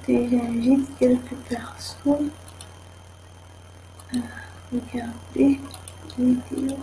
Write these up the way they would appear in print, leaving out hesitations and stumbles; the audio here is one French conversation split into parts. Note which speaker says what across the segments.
Speaker 1: J'invite quelques personnes à regarder la vidéo.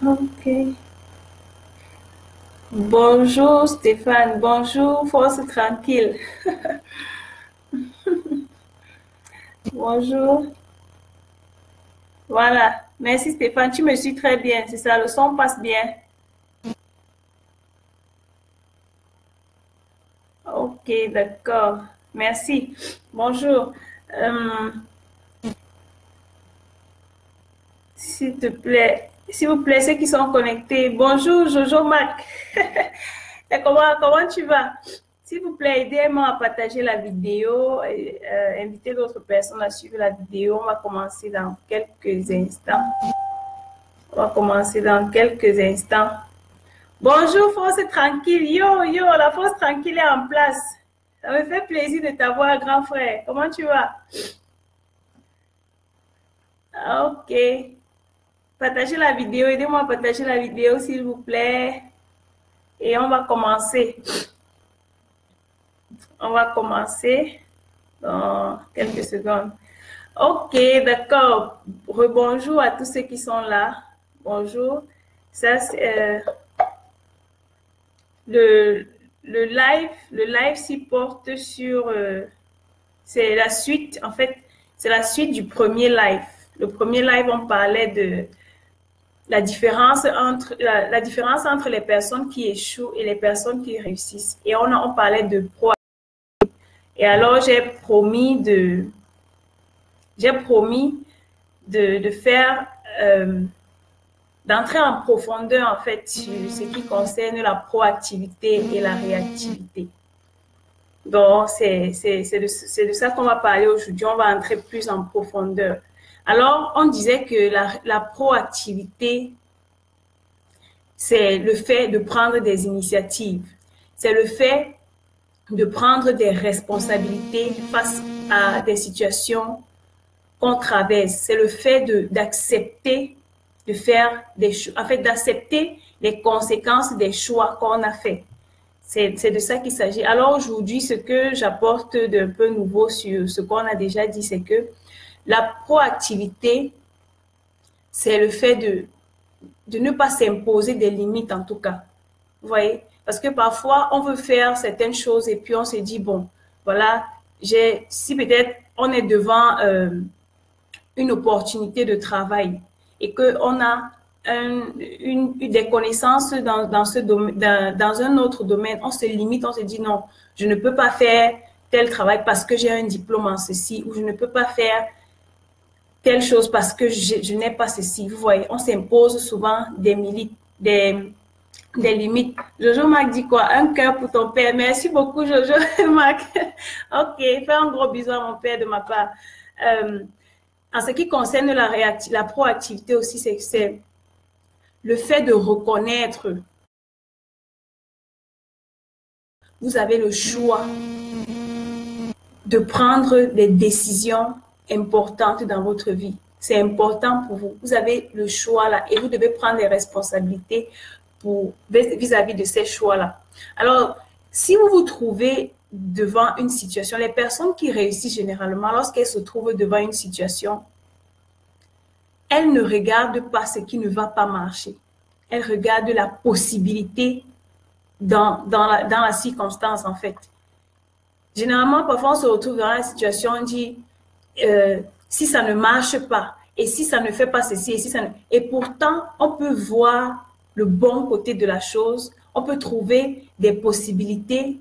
Speaker 1: Ok. Bonjour Stéphane, bonjour Force Tranquille. Bonjour. Voilà. Merci Stéphane, tu me suis très bien. C'est ça, le son passe bien. Ok, d'accord. Merci. Bonjour. Euh, s'il vous plaît, ceux qui sont connectés. Bonjour Jojo Mac. Et comment tu vas? S'il vous plaît, aidez-moi à partager la vidéo et invitez d'autres personnes à suivre la vidéo. On va commencer dans quelques instants. On va commencer dans quelques instants. Bonjour, Force Tranquille. Yo, yo, la Force Tranquille est en place. Ça me fait plaisir de t'avoir, grand frère. Comment tu vas? Ok. Partagez la vidéo. Aidez-moi à partager la vidéo, s'il vous plaît. Et on va commencer. On va commencer dans quelques secondes. Ok, d'accord. Rebonjour à tous ceux qui sont là. Bonjour. Ça, c'est le live s'y porte sur... c'est la suite, en fait, c'est la suite du premier live. Le premier live, on parlait de la différence entre les personnes qui échouent et les personnes qui réussissent. Et on parlait de pro. Et alors, j'ai promis de faire, d'entrer en profondeur, en fait, sur ce qui concerne la proactivité et la réactivité. Donc, c'est de ça qu'on va parler aujourd'hui. On va entrer plus en profondeur. Alors, on disait que la proactivité, c'est le fait de prendre des initiatives. C'est le fait de prendre des responsabilités face à des situations qu'on traverse. C'est le fait d'accepter de faire des choix, en fait, d'accepter les conséquences des choix qu'on a faits. C'est de ça qu'il s'agit. Alors aujourd'hui, ce que j'apporte d'un peu nouveau sur ce qu'on a déjà dit, c'est que la proactivité, c'est le fait de ne pas s'imposer des limites en tout cas. Vous voyez? Parce que parfois, on veut faire certaines choses et puis on se dit, bon, voilà, si peut-être on est devant une opportunité de travail et qu'on a des connaissances dans ce domaine, dans un autre domaine, on se limite, on se dit non, je ne peux pas faire tel travail parce que j'ai un diplôme en ceci, ou je ne peux pas faire telle chose parce que je n'ai pas ceci. Vous voyez, on s'impose souvent des limites. Jojo Mac dit quoi? Un cœur pour ton père. Merci beaucoup, Jojo Mac. Ok, fais un gros bisou à mon père de ma part. En ce qui concerne la proactivité aussi, c'est le fait de reconnaître. Vous avez le choix de prendre des décisions importantes dans votre vie. C'est important pour vous. Vous avez le choix là et vous devez prendre des responsabilités vis-à-vis de ces choix-là. Alors, si vous vous trouvez devant une situation, les personnes qui réussissent généralement, lorsqu'elles se trouvent devant une situation, elles ne regardent pas ce qui ne va pas marcher. Elles regardent la possibilité dans la circonstance, en fait. Généralement, parfois, on se retrouve dans la situation, on dit, si ça ne marche pas, et si ça ne fait pas ceci, et pourtant, on peut voir le bon côté de la chose, on peut trouver des possibilités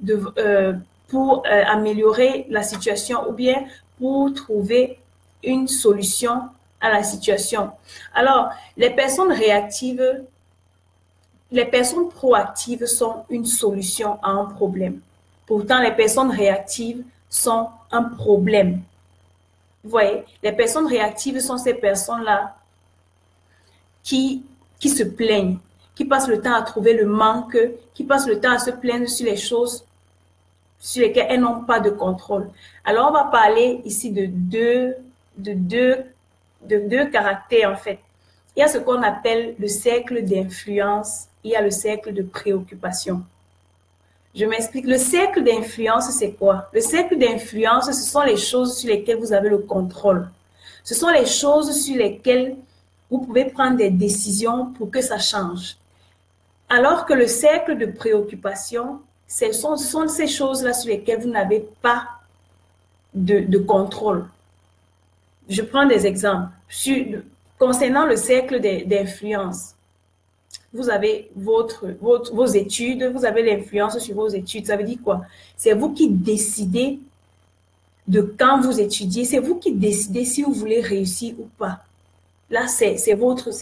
Speaker 1: pour améliorer la situation ou bien pour trouver une solution à la situation. Alors, les personnes réactives, les personnes proactives sont une solution à un problème. Pourtant, les personnes réactives sont un problème. Vous voyez, les personnes réactives sont ces personnes-là qui se plaignent, qui passent le temps à trouver le manque, qui passent le temps à se plaindre sur les choses sur lesquelles elles n'ont pas de contrôle. Alors, on va parler ici de deux caractères, en fait. Il y a ce qu'on appelle le cercle d'influence, il y a le cercle de préoccupation. Je m'explique. Le cercle d'influence, c'est quoi? Le cercle d'influence, ce sont les choses sur lesquelles vous avez le contrôle. Ce sont les choses sur lesquelles vous pouvez prendre des décisions pour que ça change. Alors que le cercle de préoccupation, ce sont ces choses-là sur lesquelles vous n'avez pas de contrôle. Je prends des exemples. Concernant le cercle d'influence, vous avez vos études, vous avez l'influence sur vos études. Ça veut dire quoi? C'est vous qui décidez de quand vous étudiez. C'est vous qui décidez si vous voulez réussir ou pas. Là, c'est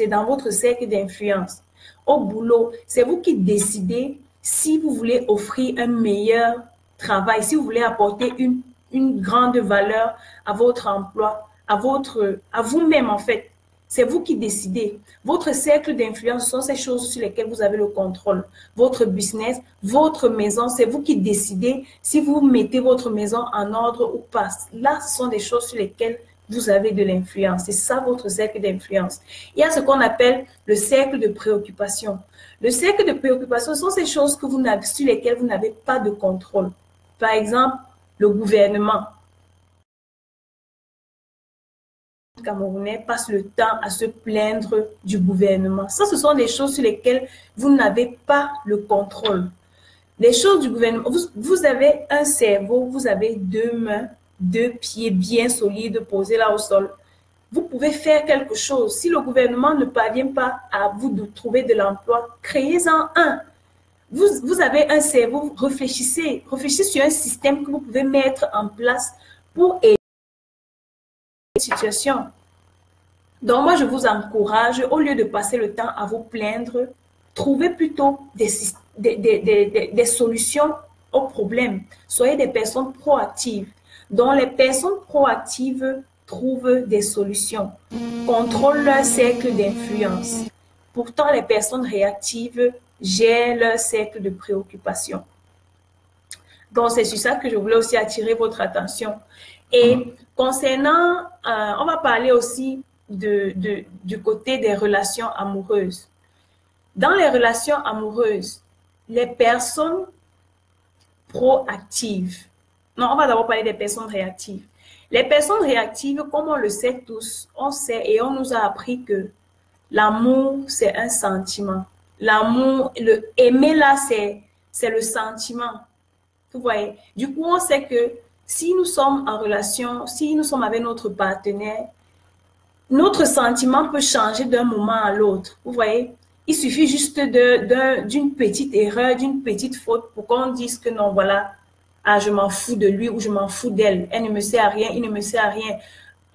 Speaker 1: dans votre cercle d'influence. Au boulot, c'est vous qui décidez si vous voulez offrir un meilleur travail, si vous voulez apporter une grande valeur à votre emploi, à vous-même en fait. C'est vous qui décidez. Votre cercle d'influence sont ces choses sur lesquelles vous avez le contrôle. Votre business, votre maison, c'est vous qui décidez si vous mettez votre maison en ordre ou pas. Là, ce sont des choses sur lesquelles vous avez de l'influence. C'est ça votre cercle d'influence. Il y a ce qu'on appelle le cercle de préoccupation. Le cercle de préoccupation sont ces choses que sur lesquelles vous n'avez pas de contrôle. Par exemple, le gouvernement. Les Camerounais passent le temps à se plaindre du gouvernement. Ça, ce sont des choses sur lesquelles vous n'avez pas le contrôle. Les choses du gouvernement, vous avez un cerveau, vous avez deux mains, deux pieds bien solides posés là au sol. Vous pouvez faire quelque chose. Si le gouvernement ne parvient pas à vous de trouver de l'emploi, créez-en un. Vous avez un cerveau, réfléchissez sur un système que vous pouvez mettre en place pour aider la situation. Donc moi, je vous encourage, au lieu de passer le temps à vous plaindre, trouvez plutôt des solutions aux problèmes. Soyez des personnes proactives. Donc les personnes proactives trouvent des solutions, contrôlent leur cercle d'influence. Pourtant, les personnes réactives gèrent leur cercle de préoccupation. Donc, c'est sur ça que je voulais aussi attirer votre attention. Et concernant, on va parler aussi du côté des relations amoureuses. Dans les relations amoureuses, les personnes proactives, non, on va d'abord parler des personnes réactives. Les personnes réactives, comme on le sait tous, on sait et on nous a appris que l'amour, c'est un sentiment. L'amour, aimer là, c'est le sentiment. Vous voyez? Du coup, on sait que si nous sommes en relation, si nous sommes avec notre partenaire, notre sentiment peut changer d'un moment à l'autre. Vous voyez? Il suffit juste d'une petite erreur, d'une petite faute pour qu'on dise que non, voilà, ah, je m'en fous de lui ou je m'en fous d'elle. Elle ne me sert à rien, il ne me sert à rien.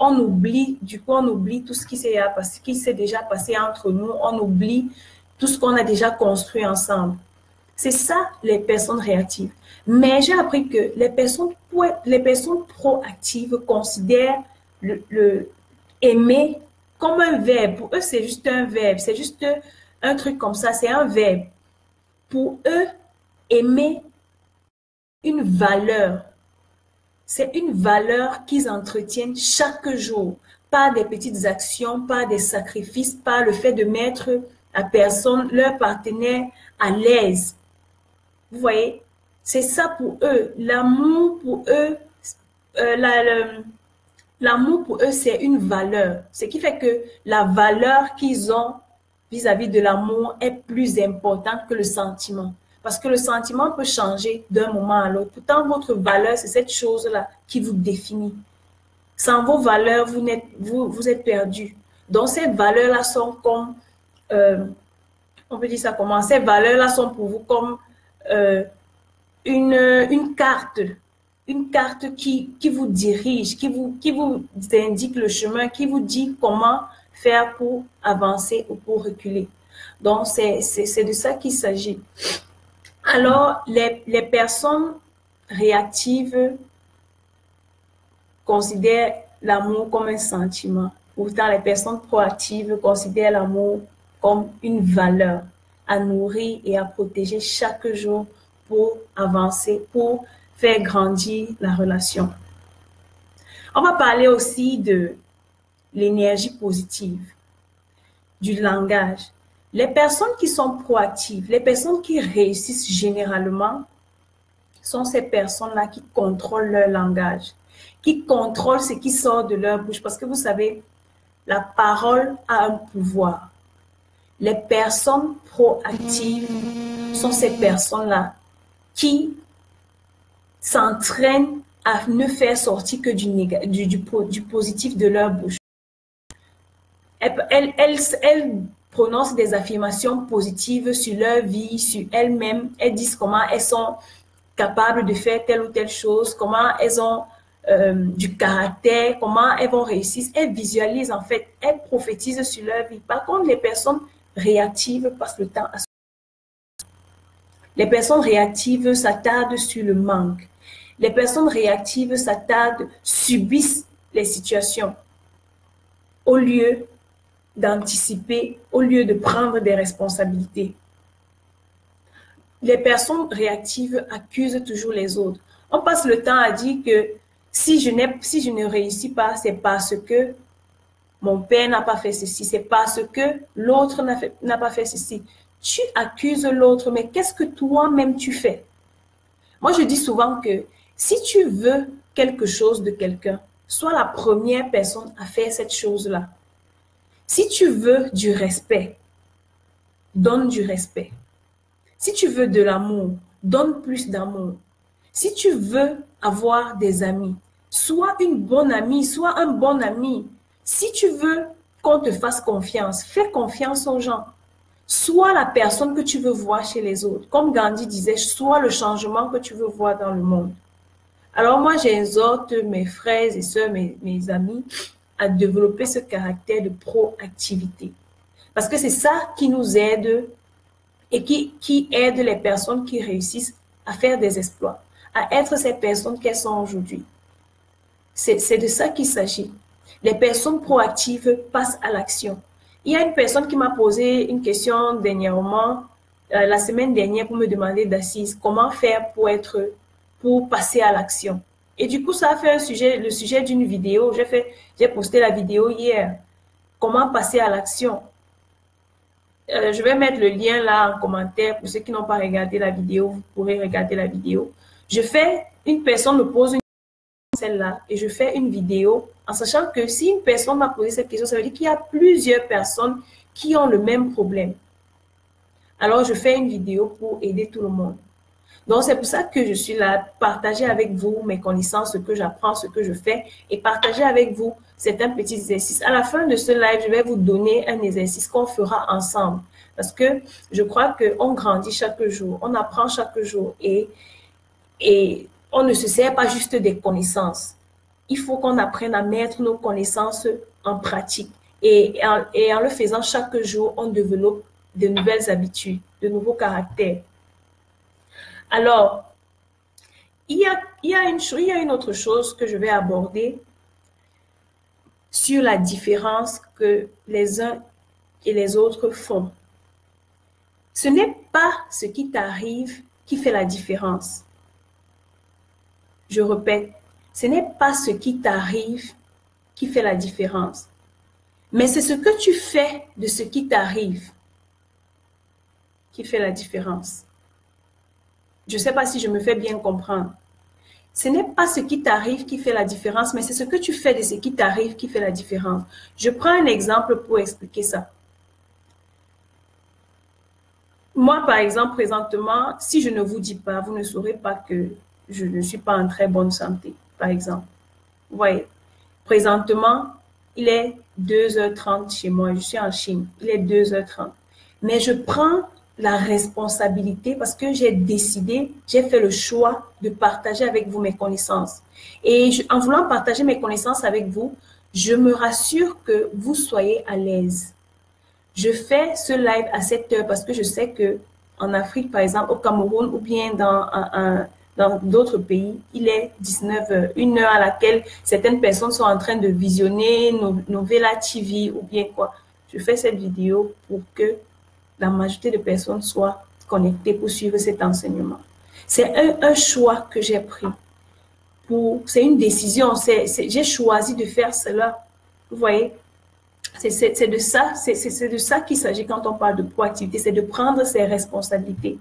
Speaker 1: On oublie, du coup, on oublie tout ce qui s'est déjà passé entre nous. On oublie tout ce qu'on a déjà construit ensemble. C'est ça, les personnes réactives. Mais j'ai appris que les personnes proactives considèrent le aimer comme un verbe. Pour eux, c'est juste un verbe. C'est juste un truc comme ça. C'est un verbe. Pour eux, aimer une valeur. C'est une valeur qu'ils entretiennent chaque jour, par des petites actions, par des sacrifices, par le fait de mettre la personne, leur partenaire, à l'aise. Vous voyez, c'est ça pour eux. L'amour pour eux, l'amour pour eux, c'est une valeur. Ce qui fait que la valeur qu'ils ont vis-à-vis de l'amour est plus importante que le sentiment. Parce que le sentiment peut changer d'un moment à l'autre. Pourtant, votre valeur, c'est cette chose-là qui vous définit. Sans vos valeurs, vous êtes perdu. Donc, ces valeurs-là sont comme, on peut dire ça comment? Ces valeurs-là sont pour vous comme une carte une carte qui vous dirige, qui vous indique le chemin, qui vous dit comment faire pour avancer ou pour reculer. Donc, c'est de ça qu'il s'agit. Alors, les personnes réactives considèrent l'amour comme un sentiment. Pourtant, les personnes proactives considèrent l'amour comme une valeur à nourrir et à protéger chaque jour pour avancer, pour faire grandir la relation. On va parler aussi de l'énergie positive, du langage. Les personnes qui sont proactives, les personnes qui réussissent généralement, sont ces personnes-là qui contrôlent leur langage, qui contrôlent ce qui sort de leur bouche. Parce que vous savez, la parole a un pouvoir. Les personnes proactives sont ces personnes-là qui s'entraînent à ne faire sortir que du positif de leur bouche. Elles prononcent des affirmations positives sur leur vie, sur elles-mêmes. Elles disent comment elles sont capables de faire telle ou telle chose, comment elles ont du caractère, comment elles vont réussir. Elles visualisent en fait, elles prophétisent sur leur vie. Par contre, les personnes réactives passent le temps à... Les personnes réactives s'attardent sur le manque. Les personnes réactives s'attardent, subissent les situations au lieu d'anticiper, au lieu de prendre des responsabilités. Les personnes réactives accusent toujours les autres. On passe le temps à dire que si je ne réussis pas, c'est parce que mon père n'a pas fait ceci, c'est parce que l'autre n'a pas fait ceci. Tu accuses l'autre, mais qu'est-ce que toi-même tu fais? Moi, je dis souvent que si tu veux quelque chose de quelqu'un, sois la première personne à faire cette chose-là. Si tu veux du respect, donne du respect. Si tu veux de l'amour, donne plus d'amour. Si tu veux avoir des amis, sois une bonne amie, sois un bon ami. Si tu veux qu'on te fasse confiance, fais confiance aux gens. Sois la personne que tu veux voir chez les autres. Comme Gandhi disait, sois le changement que tu veux voir dans le monde. Alors moi, j'exhorte mes frères et sœurs, mes amis, à développer ce caractère de proactivité. Parce que c'est ça qui nous aide et qui aide les personnes qui réussissent à faire des exploits, à être ces personnes qu'elles sont aujourd'hui. C'est de ça qu'il s'agit. Les personnes proactives passent à l'action. Il y a une personne qui m'a posé une question dernièrement, la semaine dernière, pour me demander d'assise, comment faire pour passer à l'action. Et du coup, ça a fait le sujet d'une vidéo. J'ai posté la vidéo hier. Comment passer à l'action? Je vais mettre le lien là en commentaire pour ceux qui n'ont pas regardé la vidéo. Vous pourrez regarder la vidéo. Une personne me pose une question, celle-là, et je fais une vidéo en sachant que si une personne m'a posé cette question, ça veut dire qu'il y a plusieurs personnes qui ont le même problème. Alors, je fais une vidéo pour aider tout le monde. Donc, c'est pour ça que je suis là, partager avec vous mes connaissances, ce que j'apprends, ce que je fais, et partager avec vous certains petits exercices. À la fin de ce live, je vais vous donner un exercice qu'on fera ensemble. Parce que je crois qu'on grandit chaque jour, on apprend chaque jour, et on ne se sert pas juste des connaissances. Il faut qu'on apprenne à mettre nos connaissances en pratique. Et en le faisant chaque jour, on développe de nouvelles habitudes, de nouveaux caractères. Alors, il y a une autre chose que je vais aborder sur la différence que les uns et les autres font. Ce n'est pas ce qui t'arrive qui fait la différence. Je répète, ce n'est pas ce qui t'arrive qui fait la différence, mais c'est ce que tu fais de ce qui t'arrive qui fait la différence. Je ne sais pas si je me fais bien comprendre. Ce n'est pas ce qui t'arrive qui fait la différence, mais c'est ce que tu fais de ce qui t'arrive qui fait la différence. Je prends un exemple pour expliquer ça. Moi, par exemple, présentement, si je ne vous dis pas, vous ne saurez pas que je ne suis pas en très bonne santé, par exemple. Vous voyez, présentement, il est 2h30 chez moi. Je suis en Chine. Il est 2h30. Mais je prends la responsabilité parce que j'ai décidé, j'ai fait le choix de partager avec vous mes connaissances. Et en voulant partager mes connaissances avec vous, je me rassure que vous soyez à l'aise. Je fais ce live à 7 heures parce que je sais que en Afrique, par exemple, au Cameroun ou bien dans d'autres pays, il est 19 heures, une heure à laquelle certaines personnes sont en train de visionner Novella TV ou bien quoi. Je fais cette vidéo pour que la majorité de personnes soient connectées pour suivre cet enseignement. C'est un choix que j'ai pris. C'est une décision. J'ai choisi de faire cela. Vous voyez, c'est de ça qu'il s'agit quand on parle de proactivité, c'est de prendre ses responsabilités.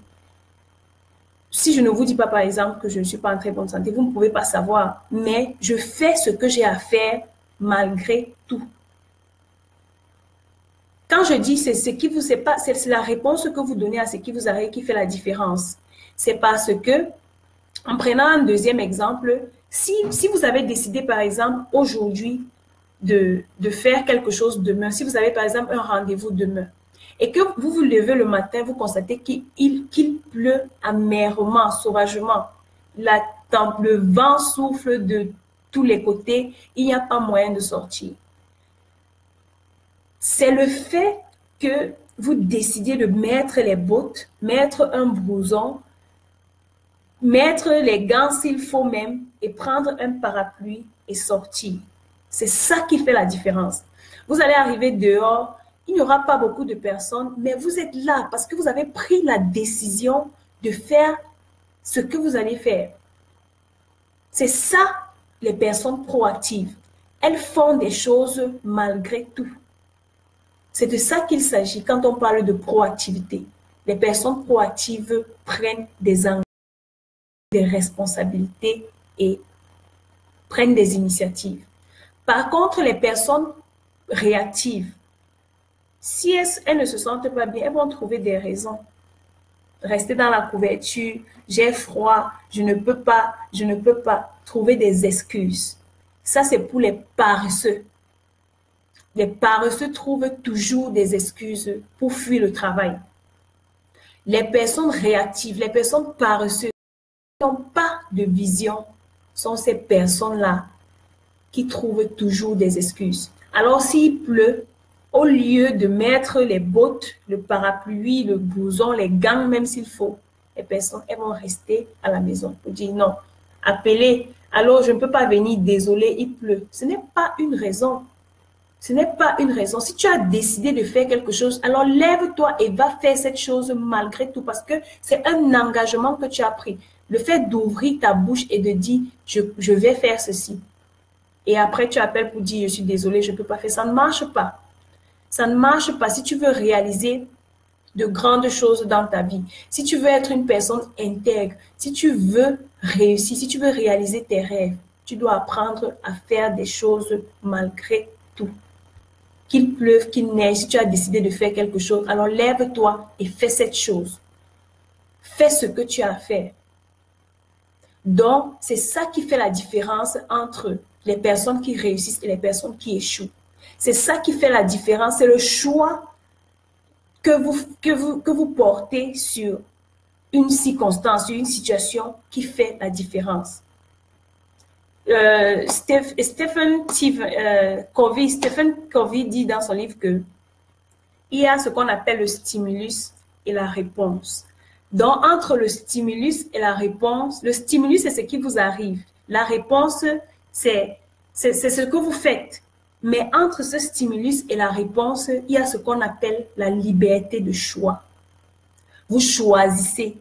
Speaker 1: Si je ne vous dis pas, par exemple, que je ne suis pas en très bonne santé, vous ne pouvez pas savoir, mais je fais ce que j'ai à faire malgré tout. Quand je dis c'est la réponse que vous donnez à ce qui vous arrive qui fait la différence. C'est parce que, en prenant un deuxième exemple, si vous avez décidé, par exemple, aujourd'hui, de faire quelque chose demain, si vous avez, par exemple, un rendez-vous demain, et que vous vous levez le matin, vous constatez qu'il pleut amèrement, sauvagement, le vent souffle de tous les côtés, il n'y a pas moyen de sortir. C'est le fait que vous décidiez de mettre les bottes, mettre un blouson, mettre les gants s'il faut même, et prendre un parapluie et sortir. C'est ça qui fait la différence. Vous allez arriver dehors, il n'y aura pas beaucoup de personnes, mais vous êtes là parce que vous avez pris la décision de faire ce que vous allez faire. C'est ça, les personnes proactives. Elles font des choses malgré tout. C'est de ça qu'il s'agit quand on parle de proactivité. Les personnes proactives prennent des engagements, des responsabilités et prennent des initiatives. Par contre, les personnes réactives, si elles ne se sentent pas bien, elles vont trouver des raisons. Rester dans la couverture, j'ai froid, je ne peux pas, trouver des excuses. Ça, c'est pour les paresseux. Les paresseux trouvent toujours des excuses pour fuir le travail. Les personnes réactives, les personnes paresseuses qui n'ont pas de vision sont ces personnes-là qui trouvent toujours des excuses. Alors, s'il pleut, au lieu de mettre les bottes, le parapluie, le blouson, les gants, même s'il faut, les personnes, elles vont rester à la maison pour dire non. Appelez, alors je ne peux pas venir, désolé, il pleut. Ce n'est pas une raison. Ce n'est pas une raison. Si tu as décidé de faire quelque chose, alors lève-toi et va faire cette chose malgré tout parce que c'est un engagement que tu as pris. Le fait d'ouvrir ta bouche et de dire je vais faire ceci. Et après, tu appelles pour dire je suis désolé, je ne peux pas faire. Ça ne marche pas. Ça ne marche pas si tu veux réaliser de grandes choses dans ta vie. Si tu veux être une personne intègre, si tu veux réussir, si tu veux réaliser tes rêves, tu dois apprendre à faire des choses malgré tout. Qu'il pleuve, qu'il neige, si tu as décidé de faire quelque chose, alors lève-toi et fais cette chose. Fais ce que tu as à faire. Donc, c'est ça qui fait la différence entre les personnes qui réussissent et les personnes qui échouent. C'est ça qui fait la différence. C'est le choix que vous portez sur une circonstance, sur une situation qui fait la différence. Stephen Covey dit dans son livre que il y a ce qu'on appelle le stimulus et la réponse. Donc, entre le stimulus et la réponse, le stimulus, c'est ce qui vous arrive. La réponse, c'est ce que vous faites. Mais entre ce stimulus et la réponse, il y a ce qu'on appelle la liberté de choix. Vous choisissez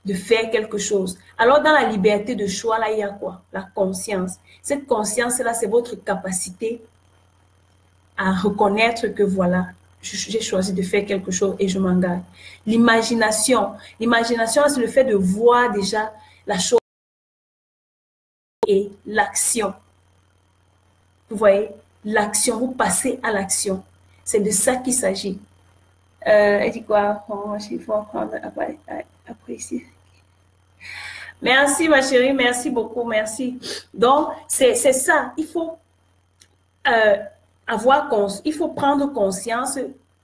Speaker 1: de faire quelque chose. Alors, dans la liberté de choix, là, il y a quoi? La conscience. Cette conscience-là, c'est votre capacité à reconnaître que voilà, j'ai choisi de faire quelque chose et je m'engage. L'imagination. L'imagination, c'est le fait de voir déjà la chose et l'action. Vous voyez? L'action, vous passez à l'action. C'est de ça qu'il s'agit. Elle dit quoi? Il faut apprendre à apprécier. Merci, ma chérie. Merci beaucoup. Merci. Donc, c'est ça. Il faut il faut prendre conscience,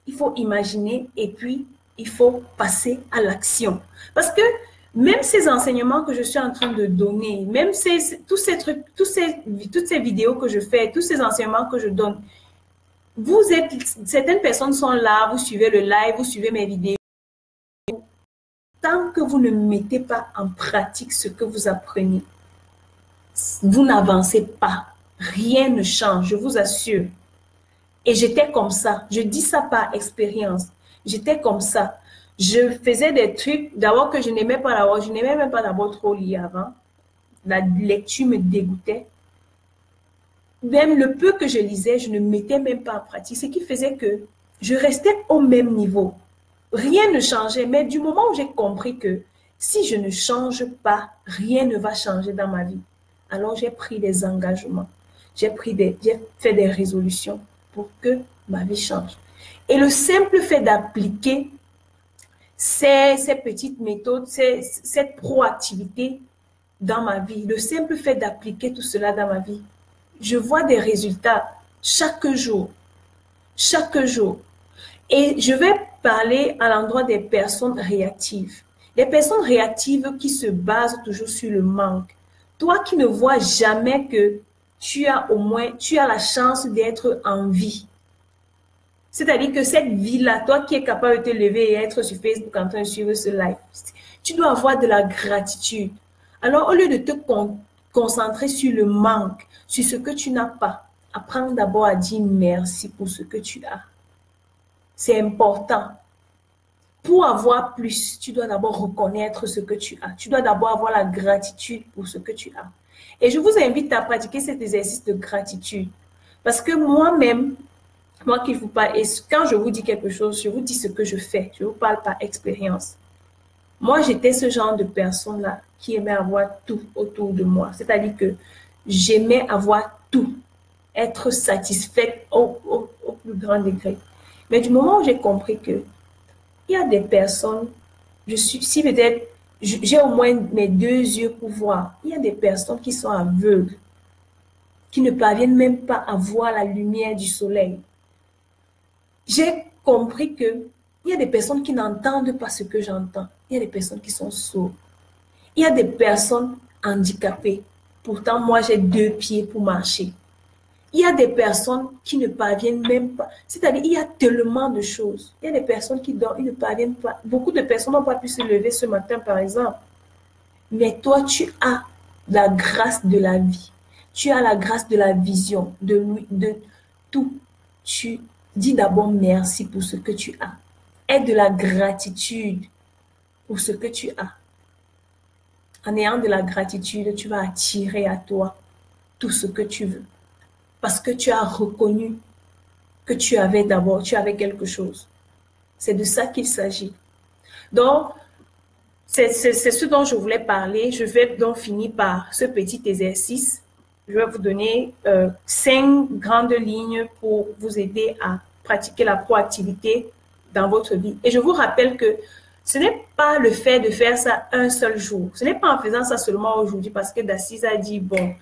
Speaker 1: il faut imaginer et puis il faut passer à l'action. Parce que même ces enseignements que je suis en train de donner, même tous ces trucs, toutes ces vidéos que je fais, tous ces enseignements que je donne, certaines personnes sont là, vous suivez le live, vous suivez mes vidéos. Tant que vous ne mettez pas en pratique ce que vous apprenez, vous n'avancez pas. Rien ne change, je vous assure. Et j'étais comme ça. Je dis ça par expérience. J'étais comme ça. Je faisais des trucs d'abord que je n'aimais pas d'abord. Je n'aimais même pas d'abord trop lire avant. La lecture me dégoûtait. Même le peu que je lisais, je ne mettais même pas en pratique. Ce qui faisait que je restais au même niveau. Rien ne changeait. Mais du moment où j'ai compris que si je ne change pas, rien ne va changer dans ma vie. Alors j'ai pris des engagements. J'ai fait des résolutions pour que ma vie change. Et le simple fait d'appliquer ces petites méthodes, cette proactivité dans ma vie, le simple fait d'appliquer tout cela dans ma vie, je vois des résultats chaque jour. Chaque jour. Et je vais parler à l'endroit des personnes réactives. Les personnes réactives qui se basent toujours sur le manque. Toi qui ne vois jamais que tu as la chance d'être en vie. C'est-à-dire que cette vie-là, toi qui es capable de te lever et être sur Facebook en train de suivre ce live, tu dois avoir de la gratitude. Alors, au lieu de te concentrer sur le manque, sur ce que tu n'as pas, apprends d'abord à dire merci pour ce que tu as. C'est important. Pour avoir plus, tu dois d'abord reconnaître ce que tu as. Tu dois d'abord avoir la gratitude pour ce que tu as. Et je vous invite à pratiquer cet exercice de gratitude. Parce que moi-même, moi qui vous parle, et quand je vous dis quelque chose, je vous dis ce que je fais. Je vous parle par expérience. Moi, j'étais ce genre de personne-là qui aimait avoir tout autour de moi. C'est-à-dire que j'aimais avoir tout, être satisfaite au plus grand degré. Mais du moment où j'ai compris que il y a des personnes, si peut-être j'ai au moins mes deux yeux pour voir, il y a des personnes qui sont aveugles, qui ne parviennent même pas à voir la lumière du soleil. J'ai compris que il y a des personnes qui n'entendent pas ce que j'entends. Il y a des personnes qui sont sourdes. Il y a des personnes handicapées. Pourtant, moi, j'ai deux pieds pour marcher. Il y a des personnes qui ne parviennent même pas. C'est-à-dire, il y a tellement de choses. Il y a des personnes qui dorment, ils ne parviennent pas. Beaucoup de personnes n'ont pas pu se lever ce matin, par exemple. Mais toi, tu as la grâce de la vie. Tu as la grâce de la vision, de tout. Tu dis d'abord merci pour ce que tu as. Aie de la gratitude pour ce que tu as. En ayant de la gratitude, tu vas attirer à toi tout ce que tu veux. Parce que tu as reconnu que tu avais quelque chose. C'est de ça qu'il s'agit. Donc, c'est ce dont je voulais parler. Je vais donc finir par ce petit exercice. Je vais vous donner 5 grandes lignes pour vous aider à pratiquer la proactivité dans votre vie. Et je vous rappelle que ce n'est pas le fait de faire ça un seul jour. Ce n'est pas en faisant ça seulement aujourd'hui parce que Daciz a dit, bon,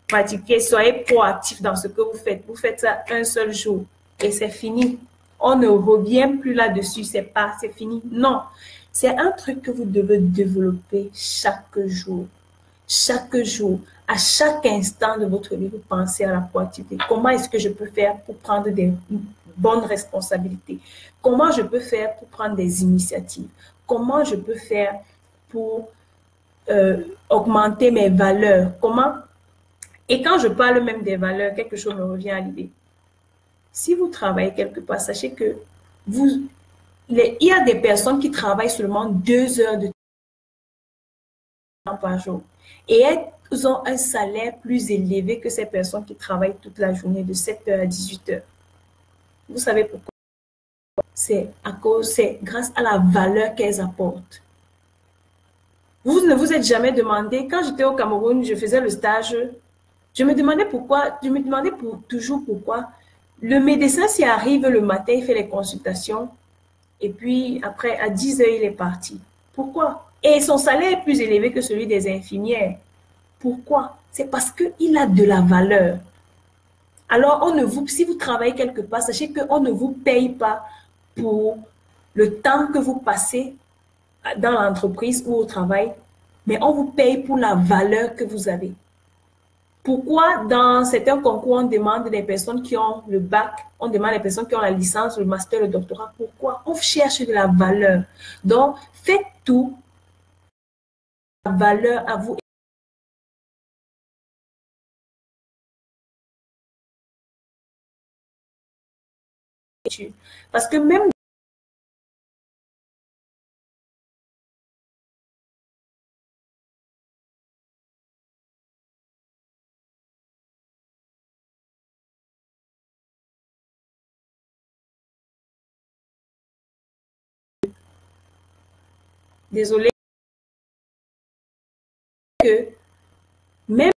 Speaker 1: pratiquez, soyez proactif dans ce que vous faites. Vous faites ça un seul jour et c'est fini. On ne revient plus là-dessus, c'est fini. Non, c'est un truc que vous devez développer chaque jour. Chaque jour, à chaque instant de votre vie, vous pensez à la proactivité. Comment est-ce que je peux faire pour prendre des bonnes responsabilités? Comment je peux faire pour prendre des initiatives? Comment je peux faire pour augmenter mes valeurs? Et quand je parle même des valeurs, quelque chose me revient à l'idée. Si vous travaillez quelque part, sachez que il y a des personnes qui travaillent seulement 2 heures de temps par jour. Et elles ont un salaire plus élevé que ces personnes qui travaillent toute la journée de 7 heures à 18 heures. Vous savez pourquoi? C'est grâce à la valeur qu'elles apportent. Vous ne vous êtes jamais demandé, quand j'étais au Cameroun, je faisais le stage, je me demandais toujours pourquoi. Le médecin, s'il arrive le matin, il fait les consultations, et puis après, à 10 heures, il est parti. Pourquoi? Et son salaire est plus élevé que celui des infirmières. Pourquoi? C'est parce qu'il a de la valeur. Alors, si vous travaillez quelque part, sachez qu'on ne vous paye pas pour le temps que vous passez dans l'entreprise ou au travail, mais on vous paye pour la valeur que vous avez. Pourquoi dans certains concours, on demande des personnes qui ont le bac, on demande des personnes qui ont la licence, le master, le doctorat? Pourquoi? On cherche de la valeur. Donc, faites tout, la valeur à vous. Parce que même désolé que même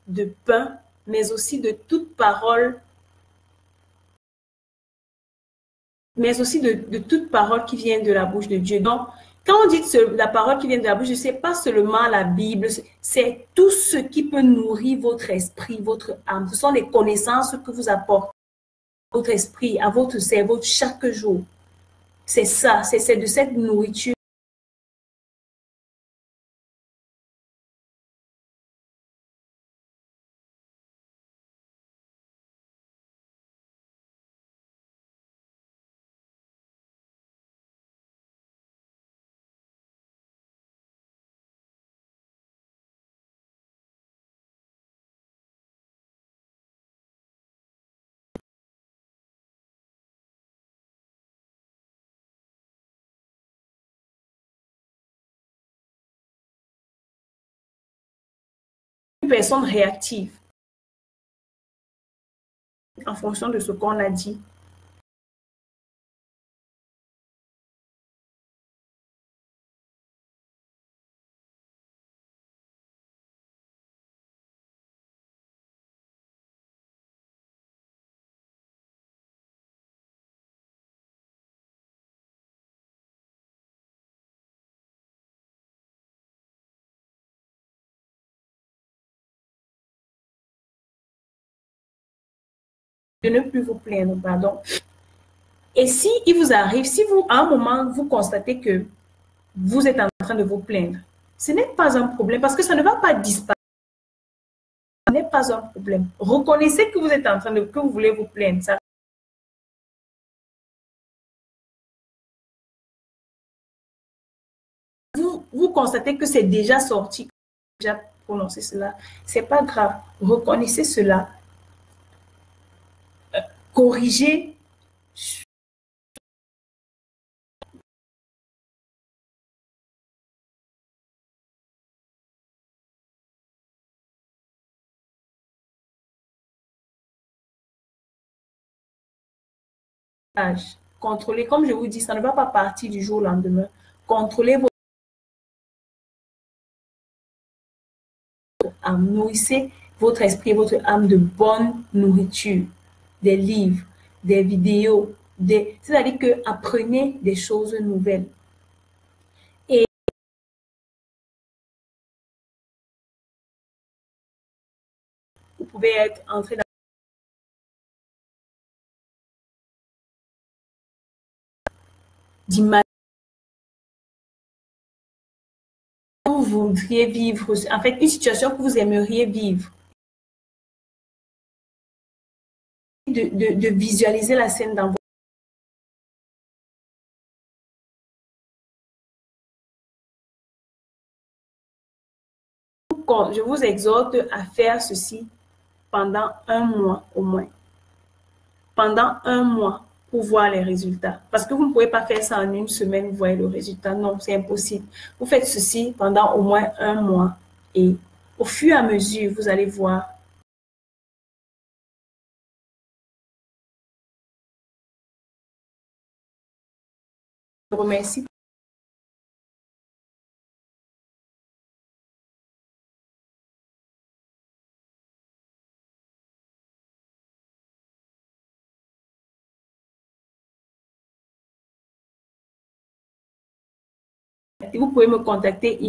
Speaker 1: de pain, mais aussi de toute parole, mais aussi de toute parole qui vient de la bouche de Dieu. Donc, quand on dit la parole qui vient de la bouche, ce n'est pas seulement la Bible, c'est tout ce qui peut nourrir votre esprit, votre âme. Ce sont les connaissances que vous apportez à votre esprit, à votre cerveau chaque jour. C'est ça, c'est de cette nourriture. Une personne réactive en fonction de ce qu'on a dit. De ne plus vous plaindre, pardon. Et si il vous arrive, si vous, à un moment, vous constatez que vous êtes en train de vous plaindre, ce n'est pas un problème parce que ça ne va pas disparaître. Ce n'est pas un problème. Reconnaissez que vous êtes en train de, que vous voulez vous plaindre. Ça, vous constatez que c'est déjà sorti, déjà prononcé cela. C'est pas grave. Reconnaissez cela. Corrigez. Contrôlez, comme je vous dis, ça ne va pas partir du jour au lendemain. Contrôlez votre âme, nourrissez votre esprit et votre âme de bonne nourriture, des livres, des vidéos, c'est-à-dire que apprenez des choses nouvelles. Et vous pouvez être entré dans d'imaginer vous voudriez vivre, en fait, une situation que vous aimeriez vivre. De visualiser la scène dans votre... Je vous exhorte à faire ceci pendant un mois au moins. Pendant un mois pour voir les résultats. Parce que vous ne pouvez pas faire ça en une semaine, vous voyez le résultat. Non, c'est impossible. Vous faites ceci pendant au moins un mois et au fur et à mesure, vous allez voir. Je vous remercie. Vous pouvez me contacter